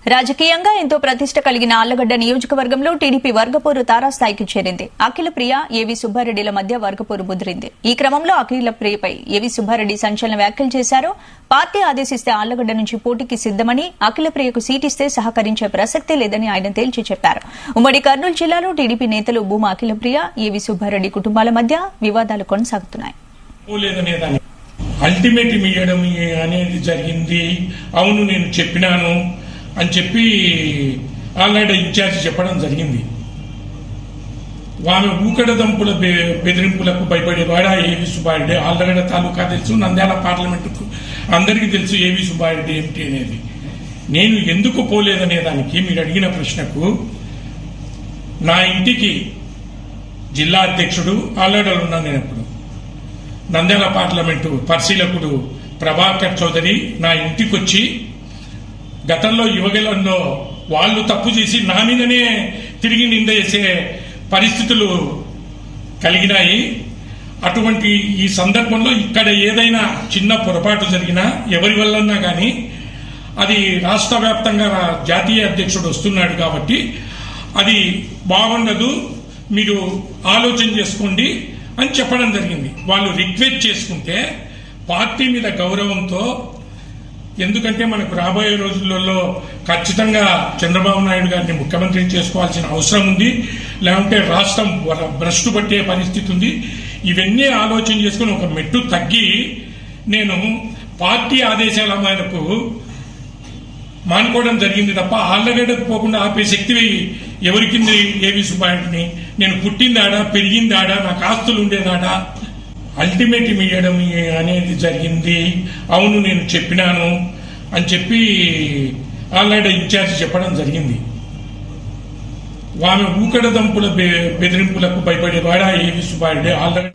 రాజకీయంగా ఎంతో ప్రతిష్ట కలిగిన ఆళ్లగడ్డ నియోజకవర్గంలో టీడీపీ వర్గపోరు తారాస్థాయికి చేరింది. అఖిలప్రియ, ఏవీ సుబ్బారెడ్డిల మధ్య వర్గపోరు ముదిరింది. ఈ క్రమంలో అఖిలప్రియపై ఏవీ సుబ్బారెడ్డి సంచలన వ్యాఖ్యలు చేశారు. పార్టీ ఆదేశిస్తే ఆళ్లగడ్డ నుంచి పోటీకి సిద్దమని, అఖిలప్రియకు సీటిస్తే సహకరించే ప్రసక్తే లేదని ఆయన తేల్చి చెప్పారు. ఉమ్మడి కర్నూలు జిల్లాలో టీడీపీ నేతలు భూమా అఖిలప్రియ, ఏవీ సుబ్బారెడ్డి కుటుంబాల మధ్య వివాదాలు కొనసాగుతున్నాయి. అల్టిమేటం ఇవ్వడం అనేది జరిగింది. అవును, నేను చెప్పినాను అని చెప్పి ఆల్రెడీ ఇన్ఛార్జి చెప్పడం జరిగింది. ఆమె ఊకడదంపుల బెదిరింపులకు భయపడేవాడా ఏవీ సుబ్బారెడ్డి. ఆల్రెడీ తాలూకా తెలుసు, నంద్యాల పార్లమెంటుకు అందరికీ తెలుసు ఏవీ సుబ్బారెడ్డి ఏమిటి అనేది. నేను ఎందుకు పోలేదనే దానికి మీరు అడిగిన ప్రశ్నకు, నా ఇంటికి జిల్లా అధ్యక్షుడు ఆల్రెడీ ఉన్నాను. నేను అప్పుడు నంద్యాల పార్లమెంటు పరిశీలకుడు ప్రభాకర్ చౌదరి నా ఇంటికి వచ్చి, గతంలో యువగలంలో వాళ్ళు తప్పు చేసి నా మీదనే తిరిగి నింద చేసే పరిస్థితులు కలిగినాయి. అటువంటి ఈ సందర్భంలో ఇక్కడ ఏదైనా చిన్న పొరపాటు జరిగినా ఎవరి వల్లన్నా కానీ అది రాష్ట్ర వ్యాప్తంగా జాతీయ అధ్యక్షుడు వస్తున్నాడు కాబట్టి అది బాగుండదు, మీరు ఆలోచన చేసుకోండి అని చెప్పడం జరిగింది. వాళ్ళు రిక్వెస్ట్ చేసుకుంటే పార్టీ మీద గౌరవంతో, ఎందుకంటే మనకు రాబోయే రోజులలో ఖచ్చితంగా చంద్రబాబు నాయుడు గారిని ముఖ్యమంత్రిని చేసుకోవాల్సిన అవసరం ఉంది, లేకుంటే రాష్ట్రం భ్రష్టు పట్టే పరిస్థితి ఉంది. ఇవన్నీ ఆలోచన చేసుకుని ఒక మెట్టు తగ్గి నేను పార్టీ ఆదేశాల మేరకు మానుకోవడం జరిగింది తప్ప ఆళ్లగడ్డకు పోకుండా ఆపే శక్తి ఎవరికింది ఏవీ సుబ్బారెడ్డిని. నేను పుట్టిందాడా, పెరిగిందాడా, నాకు ఆస్తులు ఉండేదాడా. అల్టిమేటం ఇవ్వడం అనేది జరిగింది. అవును, నేను చెప్పినాను అని చెప్పి ఆల్రెడీ ఇన్ఛార్జి చెప్పడం జరిగింది. ఆమె ఊకడదంపుల బెదిరింపులకు భయపడేవాడా ఏవీ సుబ్బారెడ్డి. ఆల్రెడీ